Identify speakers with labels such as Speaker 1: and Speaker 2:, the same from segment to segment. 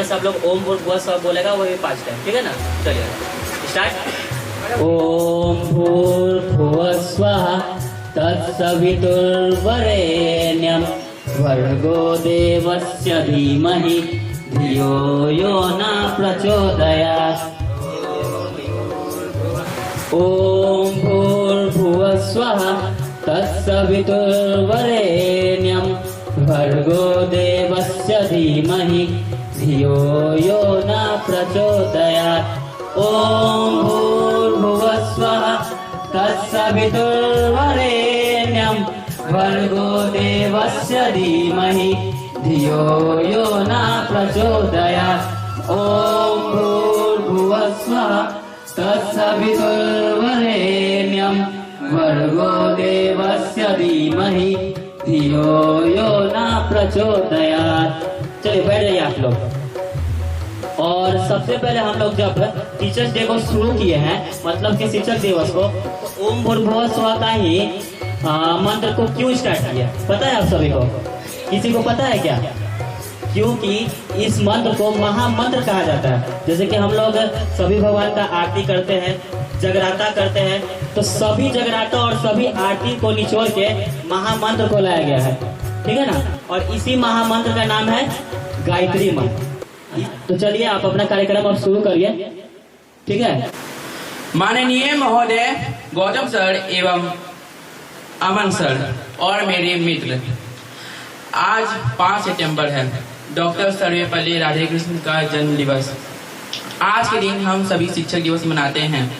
Speaker 1: सब लोग ओम भूर्भुवः स्वः बोलेगा, वो भी 5 टाइम, ठीक है ना। चलिए स्टार्ट। ओम भूर्भुवः स्वः तत्सवितुर्वरेण्यं भर्गो देवस्य धीमहि धियो यो न प्रचोदयात्। ओम भूर्भुवः स्वः तत्सवितुर्वरेण्यं भर्गो देवस्य धीमहि धियो यो न प्रचोदयात्। ओम भूर्भुवः स्वः तत्सवितुर्वरेण्यं भर्गो देवस्य धीमहि धियो यो न प्रचोदयात्। ओम भूर्भुवः स्वः तत्सवितुर्वरेण्यं भर्गो देवस्य धीमहि धियो यो न प्रचोदयात्। चलिए बैठ जाइए आप लोग। और सबसे पहले हम लोग जब टीचर्स डे को शुरू किए हैं, मतलब कि शिक्षक दिवस को, तो ओम भूर्भुवः स्वः का ही मंत्र को क्यों स्टार्ट किया पता है आप सभी को? किसी को पता है क्या? क्योंकि इस मंत्र को महामंत्र कहा जाता है। जैसे कि हम लोग सभी भगवान का आरती करते हैं, जगराता करते हैं, तो सभी जगराता और सभी आरती को निचोड़ के महामंत्र को लाया गया है, ठीक है ना। और इसी महामंत्र का नाम है गायत्री मंत्र। तो चलिए आप अपना कार्यक्रम अब शुरू करिए, ठीक है।
Speaker 2: माननीय महोदय गौतम सर एवं अमन सर और मेरे मित्र, आज 5 सितंबर है, डॉक्टर सर्वपल्ली राधाकृष्णन का जन्म दिवस। आज के दिन हम सभी शिक्षक दिवस मनाते हैं।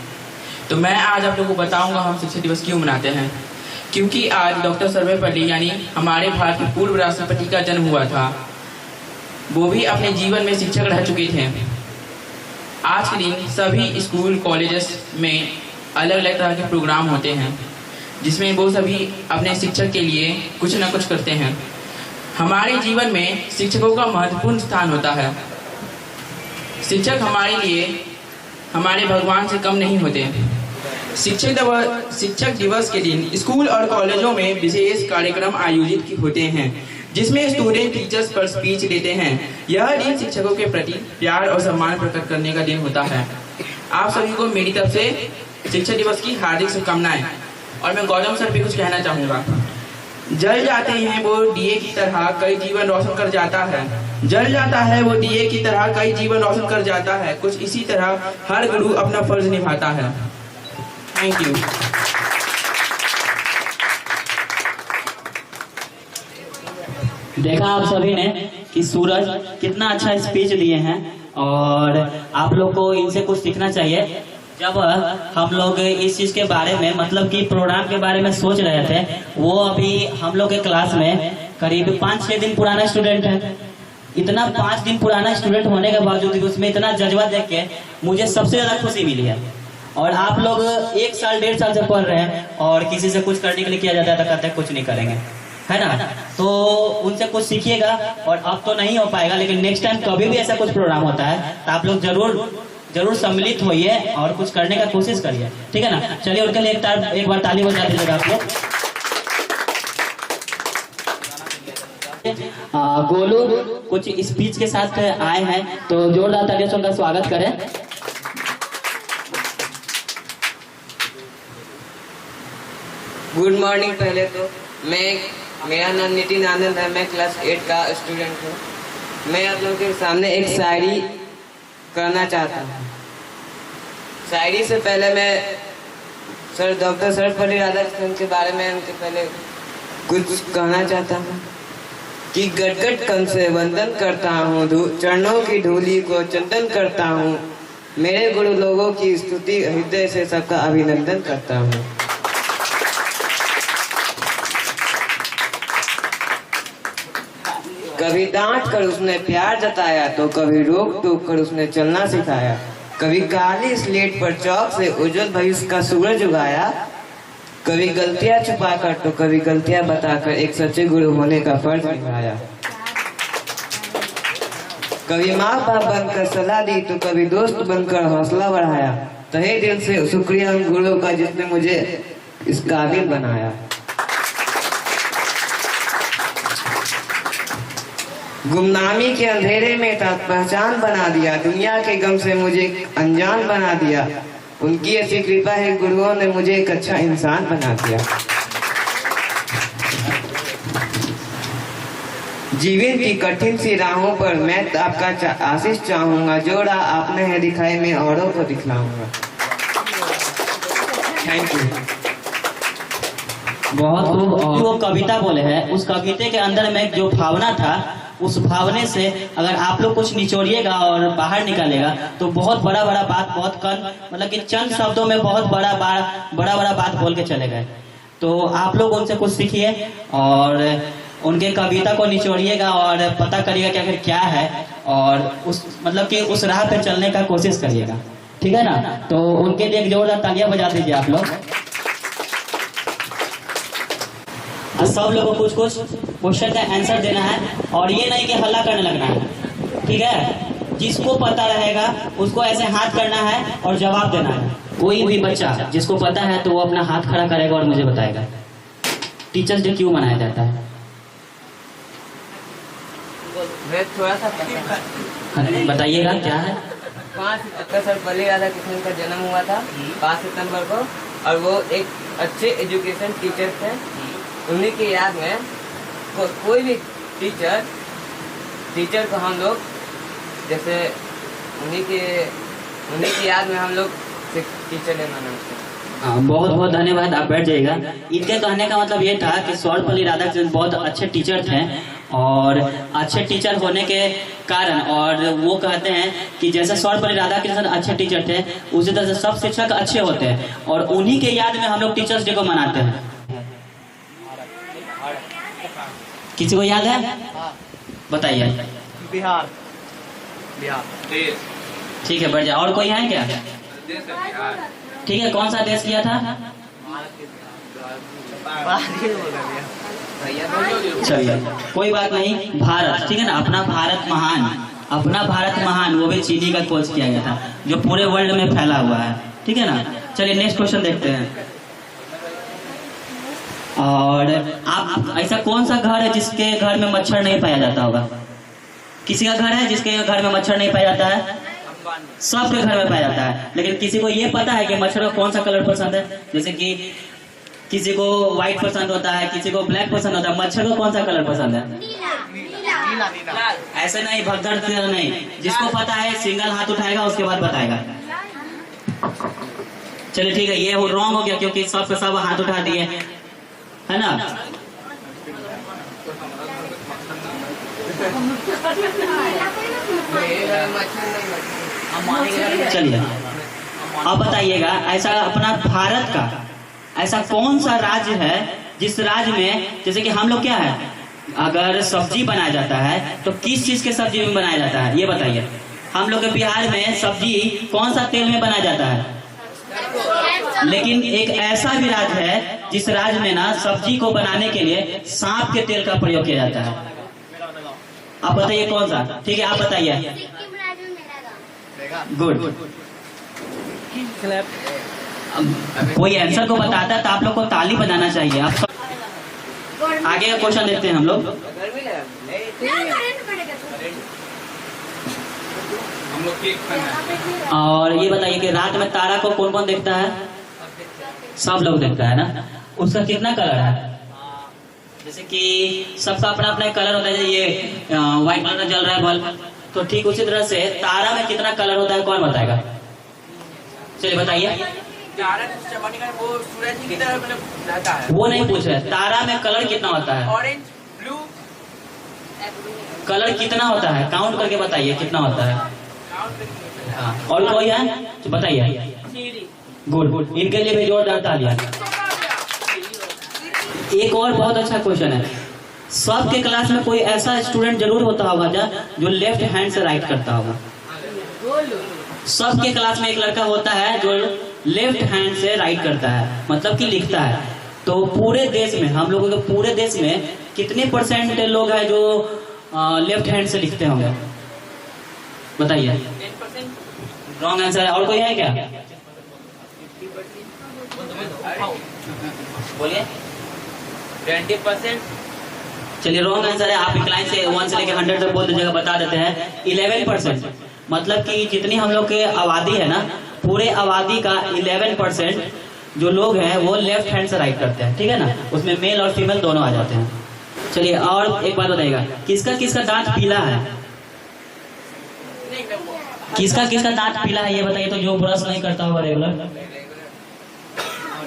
Speaker 2: तो मैं आज आप लोगों को बताऊंगा हम शिक्षक दिवस क्यों मनाते हैं। क्योंकि आज डॉक्टर सर्वपल्ली यानी हमारे भारत के पूर्व राष्ट्रपति का जन्म हुआ था। वो भी अपने जीवन में शिक्षक रह चुके थे। आज के दिन सभी स्कूल कॉलेजेस में अलग अलग तरह के प्रोग्राम होते हैं, जिसमें वो सभी अपने शिक्षक के लिए कुछ न कुछ करते हैं। हमारे जीवन में शिक्षकों का महत्वपूर्ण स्थान होता है। शिक्षक हमारे लिए हमारे भगवान से कम नहीं होते। शिक्षक दिवस के दिन स्कूल और कॉलेजों में विशेष कार्यक्रम आयोजित होते हैं, जिसमें स्टूडेंट टीचर्स पर स्पीच देते हैं। यह दिन शिक्षकों के प्रति प्यार और सम्मान प्रकट करने का दिन होता है। आप सभी को मेरी तरफ से शिक्षक दिवस की हार्दिक शुभकामनाएं। और मैं गौतम सर भी कुछ कहना चाहूँगा। जल जाते हैं वो दिए की तरह कई जीवन रोशन कर जाता है। जल जाता है वो दिए की तरह कई जीवन रोशन कर जाता है। कुछ इसी तरह हर गुरु अपना फर्ज निभाता है। Thank you.
Speaker 1: देखा आप सभी ने कि सूरज कितना अच्छा स्पीच दिए हैं, और आप लोग को इनसे कुछ सीखना चाहिए। जब हम लोग इस चीज के बारे में, मतलब कि प्रोग्राम के बारे में सोच रहे थे, वो अभी हम लोग के क्लास में करीब 5-6 दिन पुराना स्टूडेंट है। इतना 5 दिन पुराना स्टूडेंट होने के बावजूद उसमें इतना जज्बा देख के मुझे सबसे ज्यादा खुशी मिली है। और आप लोग 1 साल 1.5 साल से पढ़ रहे हैं, और किसी से कुछ करने के लिए किया जाता है तो कहते हैं कुछ नहीं करेंगे, है ना। तो उनसे कुछ सीखिएगा। और अब तो नहीं हो पाएगा, लेकिन नेक्स्ट टाइम कभी भी ऐसा कुछ प्रोग्राम होता है तो आप लोग जरूर सम्मिलित होइए और कुछ करने का कोशिश करिए, ठीक है ना। चलिए उनके लिए एक बार ताली बजा दीजिएगा आप लोग। गोलू कुछ स्पीच के साथ आए हैं, तो जोरदार तालियों से उनका स्वागत करें।
Speaker 3: Good morning. पहले तो मेरा नाम नितिन आनंद है, मैं क्लास 8 का स्टूडेंट हूँ। मैं आप लोगों के सामने एक शायरी करना चाहता हूँ। शायरी से पहले मैं डॉक्टर सर्वपल्ली राधाकृष्णन के बारे में उनके पहले कुछ कहना चाहता हूँ कि गटगट कंठ से वंदन करता हूँ, चरणों की धूली को चंदन करता हूँ। मेरे गुरु लोगों की स्तुति हृदय से सबका अभिनंदन करता हूँ। कभी डांट कर उसने प्यार जताया, तो कभी रोक टोक कर उसने चलना सिखाया। कभी काली स्लेट पर चौक से उज्जवल भविष्य का सूरज उगाया। कभी गलतियां छुपाकर तो कभी गलतियां बताकर एक सच्चे गुरु होने का फर्ज निभाया। कभी माँ बाप बनकर सलाह दी तो कभी दोस्त बनकर हौसला बढ़ाया। तहे दिल से शुक्रिया उन गुरुओं का जिसने मुझे इस काबिल बनाया। गुमनामी के अंधेरे में था पहचान बना दिया, दुनिया के गम से मुझे अनजान बना दिया। उनकी ऐसी कृपा है गुरुओं ने मुझे एक अच्छा इंसान बना दिया। जीवन की कठिन सी राहों पर मैं आपका आशीष चाहूंगा, जो राह आपने है दिखाई मैं औरों को दिखलाऊंगा। Thank you.
Speaker 1: बहुत खूब। और वो कविता बोले हैं, उस कविता के अंदर में जो भावना था, उस भावने से अगर आप लोग कुछ निचोड़िएगा और बाहर निकालेगा तो बहुत बड़ा बड़ा बात, बहुत कम मतलब कि चंद शब्दों में बहुत बड़ा बात बोल के चले गए। तो आप लोग उनसे कुछ सीखिए और उनके कविता को निचोड़िएगा और पता करिएगा कि आखिर क्या है, और उस मतलब कि उस राह पे चलने का कोशिश करिएगा, ठीक है ना। तो उनके लिए एक जोरदार तालियां बजा दीजिए आप लोग। सब लोगों को कुछ कुछ क्वेश्चन का आंसर देना है, और ये नहीं कि हल्ला करने लगना है, ठीक है। जिसको पता रहेगा उसको ऐसे हाथ करना है और जवाब देना है। कोई भी बच्चा जिसको पता है तो वो अपना हाथ खड़ा करेगा और मुझे बताएगा टीचर्स डे क्यों मनाया जाता है।
Speaker 3: थोड़ा सा
Speaker 1: बताइएगा क्या है।
Speaker 3: 5 सितंबर सर्वपल्ली राधाकृष्णन का जन्म हुआ था 5 सितंबर को, और वो एक अच्छे एजुकेशन टीचर थे। उन्हीं की याद में कोई भी टीचर को हम लोग जैसे उन्हीं की याद में हम लोग टीचर डे मनाते हैं।
Speaker 1: बहुत बहुत धन्यवाद। आप बैठ जाइएगा। इनके कहने का मतलब ये था कि सर्वपल्ली राधाकृष्णन बहुत अच्छे टीचर थे, और अच्छे टीचर होने के कारण, और वो कहते हैं कि जैसे सर्वपल्ली राधाकृष्णन अच्छे टीचर थे उसी तरह से सब शिक्षक अच्छे होते हैं, और उन्हीं के याद में हम लोग टीचर्स डे को मनाते हैं। किसी को याद है? बताइए।
Speaker 3: बिहार।
Speaker 1: ठीक है, बैठ जाए। और कोई है क्या? ठीक है, कौन सा देश किया था? चलिए कोई बात नहीं, भारत, ठीक है ना। अपना भारत महान, वो भी चीनी का खोज किया गया था जो पूरे वर्ल्ड में फैला हुआ है, ठीक है ना। चलिए नेक्स्ट क्वेश्चन देखते हैं। और आप ऐसा कौन सा घर है जिसके घर में मच्छर नहीं पाया जाता होगा? किसी का घर है जिसके घर में मच्छर नहीं पाया जाता है? सबके घर में पाया जाता है। लेकिन किसी को ये पता है कि मच्छर का कौन सा कलर पसंद है? जैसे कि किसी को व्हाइट पसंद होता है, किसी को ब्लैक पसंद होता है, मच्छर को कौन सा कलर पसंद है? नीला। ऐसे नहीं, भगदड़ नहीं। जिसको पता है सिंगल हाथ उठाएगा, उसके बाद बताएगा। चलिए ठीक है, ये रॉन्ग हो गया क्योंकि सब हाथ उठा दिए, है ना। चलिए अब बताइएगा, ऐसा अपना भारत का ऐसा कौन सा राज्य है जिस राज्य में, जैसे कि हम लोग क्या है, अगर सब्जी बनाया जाता है तो किस चीज के सब्जी में बनाया जाता है, ये बताइए। हम लोग के बिहार में सब्जी कौन सा तेल में बनाया जाता है? लेकिन एक ऐसा भी राज्य है जिस राज्य में ना सब्जी को बनाने के लिए सांप के तेल का प्रयोग किया जाता है। आप बताइए कौन सा? ठीक है, आप बताइए। गुड। कोई आंसर को बताता है तो आप लोग को ताली बजाना चाहिए। आप आगे का क्वेश्चन देखते हैं हम लोग। और ये बताइए कि रात में तारा को कौन कौन देखता है? सब लोग देखता है ना। उसका कितना कलर है? जैसे कि सबका अपना अपना कलर होता है। ये व्हाइट कलर का जल रहा है बल्ब, तो ठीक उसी तरह से तारा में कितना कलर होता है, कौन बताएगा? चलिए बताइए।
Speaker 2: वो सूरज की तरह मतलब रहता है।
Speaker 1: वो नहीं पूछ रहे, तारा में कलर कितना होता है?
Speaker 2: Orange, blue.
Speaker 1: कलर कितना होता है, काउंट करके बताइए कितना होता है। हाँ, और कोई है तो बताइए। गुड, इनके लिए भी जोरदार तालियां। एक और बहुत अच्छा क्वेश्चन है। सबके क्लास में कोई ऐसा स्टूडेंट जरूर होता होगा जो लेफ्ट हैंड से राइट करता होगा। सबके क्लास में एक लड़का होता है जो लेफ्ट हैंड से राइट करता है, मतलब कि लिखता है। तो पूरे देश में, हम लोगों के पूरे देश में कितने % लोग हैं जो लेफ्ट हैंड से लिखते होंगे, बताइए। 10% रॉन्ग आंसर है। और कोई है क्या? बोलिए।
Speaker 2: 20%।
Speaker 1: चलिए रॉन्ग आंसर है। आप इंक्लाइन से 1 से लेकर 100 तक बोल दीजिएगा, बता देते हैं 11%। मतलब कि जितनी हम लोग के आबादी है ना, पूरे आबादी का 11% जो लोग हैं वो लेफ्ट हैंड से राइट करते हैं, ठीक है ना। उसमें मेल और फीमेल दोनों आ जाते हैं। चलिए और एक बात बताइएगा, किसका किसका दांत पीला है? किसका किसका दांत पीला है ये बताइए तो, जो ब्रश नहीं करता होगा रेगुलर।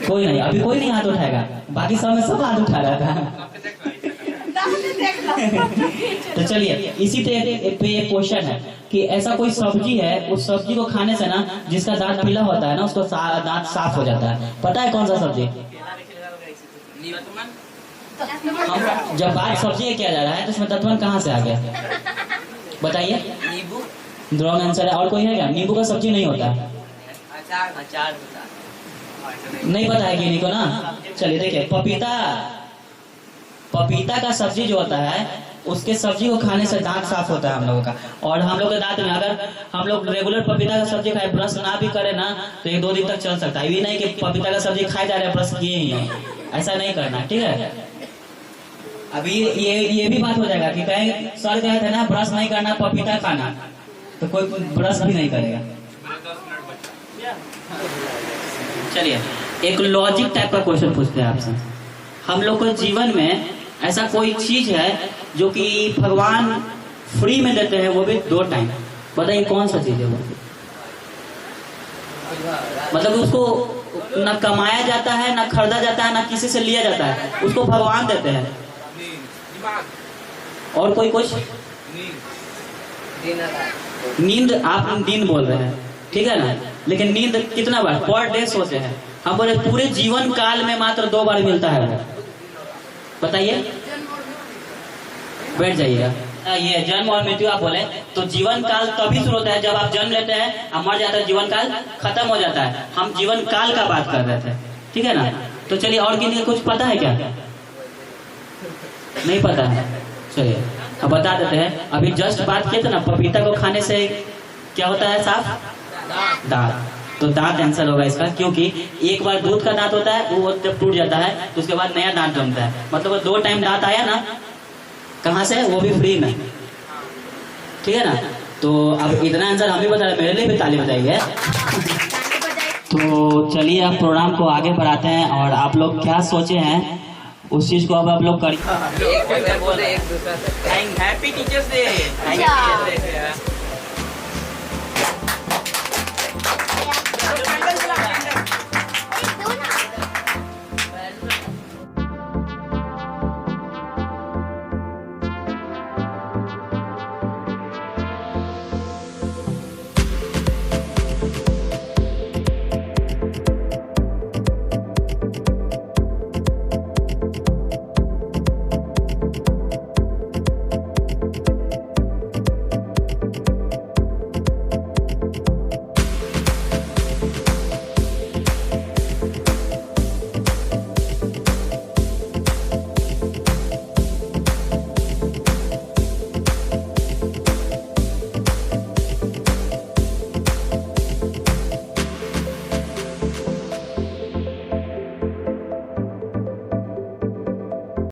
Speaker 1: कोई नहीं, अभी कोई नहीं हाथ उठाएगा, बाकी सब में सब हाथ उठा रहा था। तो चलिए इसी पे एक क्वेश्चन है कि ऐसा कोई सब्जी है, उस सब्जी को खाने से ना जिसका दांत पीला होता है ना, उसको दांत साफ हो जाता है। पता है कौन सा सब्जी? जब बात सब्जी किया जा रहा है तो उसमें तत्वन कहाँ से आ गया बताइए? नींबू। रॉन्ग आंसर है। और कोई है क्या? नींबू का सब्जी नहीं होता।
Speaker 3: अचार
Speaker 1: नहीं पता है किन्हीं को ना। चलिए देखिए, पपीता का सब्जी जो होता है, उसके सब्जी को खाने से दांत साफ होता है हम लोगों का। और हम लोग के दांत में अगर हम लोग रेगुलर पपीता का सब्जी खाए, ब्रश ना भी करे ना, तो 1-2 दिन तक चल सकता है। ये नहीं कि पपीता का सब्जी खाए जा रहे हैं, ब्रश किए ही नहीं, ऐसा नहीं करना, ठीक है। अभी ये भी बात हो जाएगा कि कहीं सर कहे थे ना ब्रश नहीं करना, पपीता खाना, तो कोई ब्रश भी नहीं करेगा। चलिए एक लॉजिक टाइप का क्वेश्चन पूछते हैं आपसे। हम लोग को जीवन में ऐसा कोई चीज है जो कि भगवान फ्री में देते हैं, वो भी 2 टाइम। बताइए कौन सा चीज है वो? मतलब उसको ना कमाया जाता है, ना खरीदा जाता है, ना किसी से लिया जाता है, उसको भगवान देते हैं। और कोई कुछ? नींद। आप नींद बोल रहे हैं, ठीक है ना, लेकिन नींद कितना बार पर डे सोते हैं? हम बोले पूरे जीवन काल में मात्र 2 बार मिलता है वो। बताइए, बैठ जाइएगा। ये जन्म और मृत्यु आप बोले तो जीवन काल तभी शुरू होता है जब आप जन्म लेते हैं, अब मर जाता है, जीवन काल खत्म हो जाता है। हम जीवन काल का बात कर रहे थे, ठीक है ना। तो चलिए और किन्हीं कुछ पता है क्या? नहीं पता है। चलिए अब बता देते हैं। अभी जस्ट बात किए थे ना, पपीता को खाने से क्या होता है? साफ दांत। तो दांत आंसर होगा इसका, क्योंकि एक बार दूध का दांत होता है, वो जब टूट जाता है तो उसके बाद नया दांत जमता है। मतलब वो 2 टाइम दांत आया ना, कहाँ से? वो भी फ्री में, ठीक है ना। तो अब इतना आंसर हम भी बता रहे, मेरे लिए भी ताली बजाइए। तो चलिए अब प्रोग्राम को आगे बढ़ाते हैं, और आप लोग क्या सोचे हैं उस चीज को अब आप लोग करिए।
Speaker 3: एक दूसरा
Speaker 2: हैप्पी टीचर्स डे।